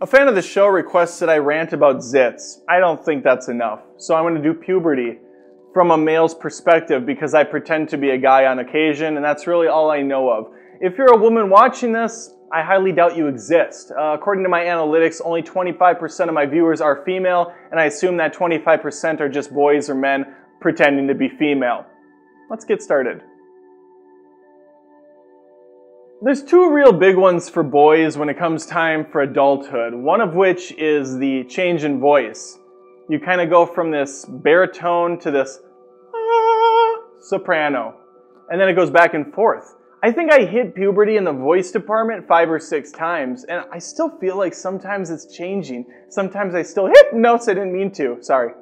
A fan of the show requests that I rant about zits. I don't think that's enough, so I'm going to do puberty from a male's perspective because I pretend to be a guy on occasion, and that's really all I know of. If you're a woman watching this, I highly doubt you exist. According to my analytics, only 25% of my viewers are female, and I assume that 25% are just boys or men pretending to be female. Let's get started. There's two real big ones for boys when it comes time for adulthood, one of which is the change in voice. You kind of go from this baritone to this soprano, and then it goes back and forth. I think I hit puberty in the voice department 5 or 6 times, and I still feel like sometimes it's changing. Sometimes I still hit notes I didn't mean to. Sorry.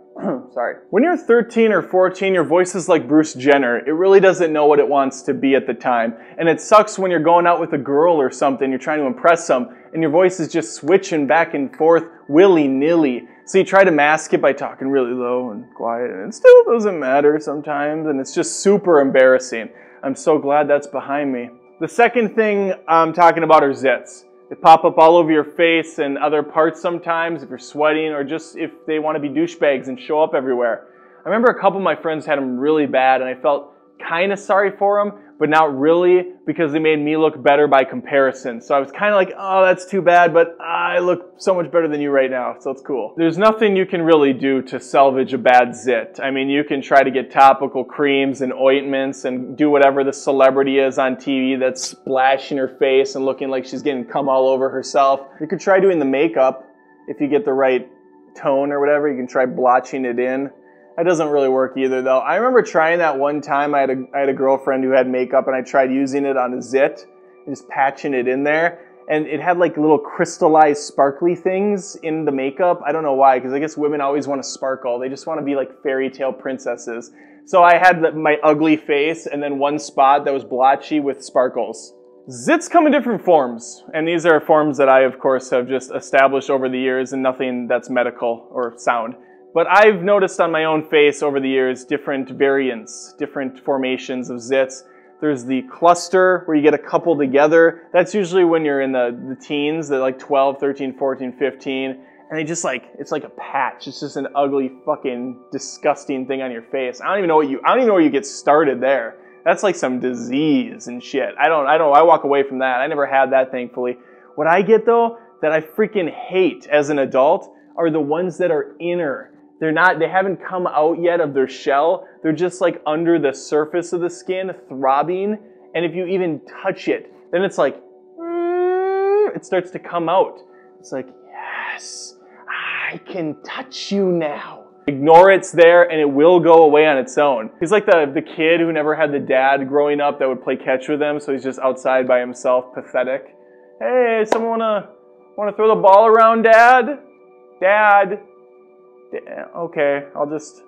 Sorry. When you're 13 or 14, your voice is like Bruce Jenner. It really doesn't know what it wants to be at the time. And it sucks when you're going out with a girl or something, you're trying to impress them, and your voice is just switching back and forth willy-nilly. So you try to mask it by talking really low and quiet, and it still doesn't matter sometimes, and it's just super embarrassing. I'm so glad that's behind me. The second thing I'm talking about are zits. They pop up all over your face and other parts sometimes if you're sweating or just if they want to be douchebags and show up everywhere. I remember a couple of my friends had them really bad and I felt kind of sorry for them, but not really because they made me look better by comparison. So I was kind of like, oh, that's too bad, but I look so much better than you right now, so it's cool. There's nothing you can really do to salvage a bad zit. I mean, you can try to get topical creams and ointments and do whatever the celebrity is on TV that's splashing her face and looking like she's getting cum all over herself. You could try doing the makeup if you get the right tone or whatever. You can try blotching it in. That doesn't really work either, though. I remember trying that one time. I had a girlfriend who had makeup, and I tried using it on a zit and just patching it in there. And it had like little crystallized sparkly things in the makeup. I don't know why, because I guess women always want to sparkle. They just want to be like fairy tale princesses. So I had my ugly face and then one spot that was blotchy with sparkles. Zits come in different forms, and these are forms that I, of course, have just established over the years and nothing that's medical or sound. But I've noticed on my own face over the years different variants, different formations of zits. There's the cluster where you get a couple together. That's usually when you're in the teens, they're like 12, 13, 14, 15. And they just like, it's like a patch. It's just an ugly fucking disgusting thing on your face. I don't even know where you get started there. That's like some disease and shit. I walk away from that. I never had that, thankfully. What I get though, that I freaking hate as an adult are the ones that are inner. They haven't come out yet of their shell. They're just like under the surface of the skin, throbbing. And if you even touch it, then it's like, it starts to come out. It's like, yes, I can touch you now. Ignore it's there and it will go away on its own. He's like the kid who never had the dad growing up that would play catch with him, so he's just outside by himself, pathetic. Hey, someone wanna throw the ball around, Dad? Dad? Okay, I'll just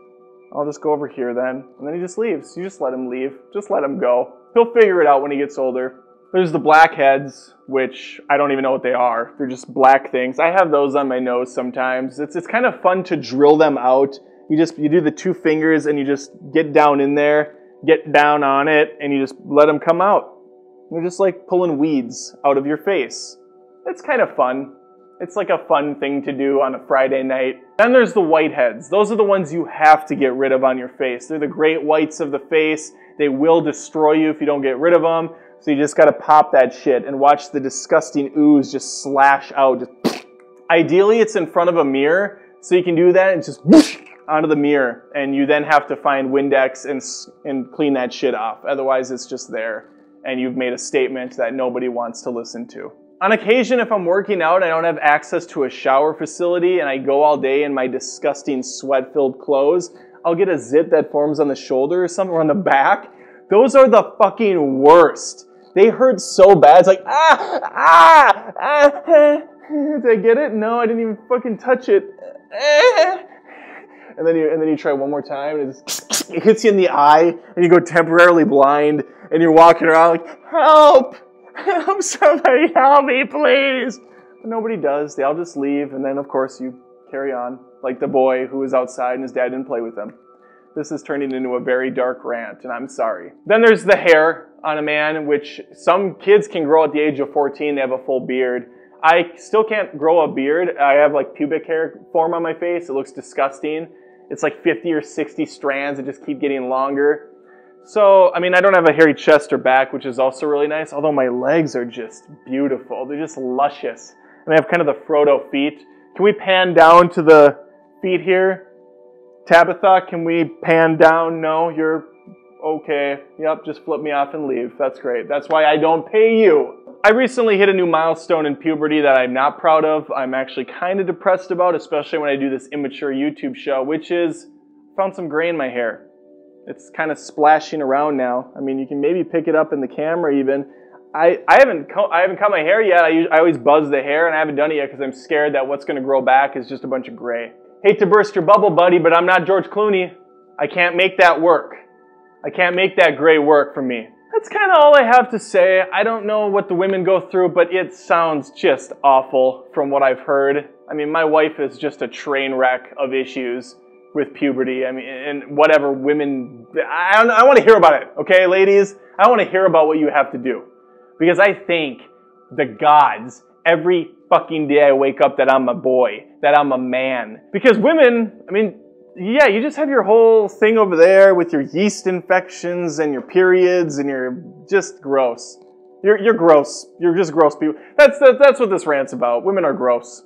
go over here then. And then he just leaves. You just let him leave. Just let him go. He'll figure it out when he gets older. There's the blackheads, which I don't even know what they are. They're just black things. I have those on my nose sometimes. It's kind of fun to drill them out. You do the 2 fingers and you just get down in there, get down on it, and you just let them come out. They're just like pulling weeds out of your face. It's kind of fun. It's like a fun thing to do on a Friday night. Then there's the whiteheads. Those are the ones you have to get rid of on your face. They're the great whites of the face. They will destroy you if you don't get rid of them. So you just got to pop that shit and watch the disgusting ooze just slash out. Ideally, it's in front of a mirror, so you can do that and just whoosh onto the mirror. And you then have to find Windex and clean that shit off. Otherwise, it's just there. And you've made a statement that nobody wants to listen to. On occasion, if I'm working out and I don't have access to a shower facility and I go all day in my disgusting sweat-filled clothes, I'll get a zit that forms on the shoulder or something, or on the back. Those are the fucking worst. They hurt so bad. It's like, Did I get it? No, I didn't even fucking touch it. And then you try one more time and it hits you in the eye and you go temporarily blind and you're walking around like, help! Help, somebody help me, please. But nobody does. They all just leave, and then, of course, you carry on, like the boy who was outside and his dad didn't play with him. This is turning into a very dark rant, and I'm sorry. Then there's the hair on a man, which some kids can grow at the age of 14. They have a full beard. I still can't grow a beard. I have like pubic hair form on my face. It looks disgusting. It's like 50 or 60 strands that just keep getting longer. So, I mean, I don't have a hairy chest or back, which is also really nice, although my legs are just beautiful. They're just luscious. And I have kind of the Frodo feet. Can we pan down to the feet here? Tabitha, can we pan down? No, you're okay. Yep, just flip me off and leave. That's great. That's why I don't pay you. I recently hit a new milestone in puberty that I'm not proud of. I'm actually kind of depressed about, especially when I do this immature YouTube show, which is, I found some gray in my hair. It's kind of splashing around now. I mean, you can maybe pick it up in the camera even. I haven't cut my hair yet. I always buzz the hair, and I haven't done it yet because I'm scared that what's going to grow back is just a bunch of gray. Hate to burst your bubble, buddy, but I'm not George Clooney. I can't make that work. I can't make that gray work for me. That's kind of all I have to say. I don't know what the women go through, but it sounds just awful from what I've heard. I mean, my wife is just a train wreck of issues with puberty. I mean, and whatever women, I want to hear about it, okay, ladies? I want to hear about what you have to do. Because I thank the gods every fucking day I wake up that I'm a boy, that I'm a man. Because women, I mean, yeah, you just have your whole thing over there with your yeast infections and your periods, and you're just gross. You're gross. You're just gross people. That's what this rant's about. Women are gross.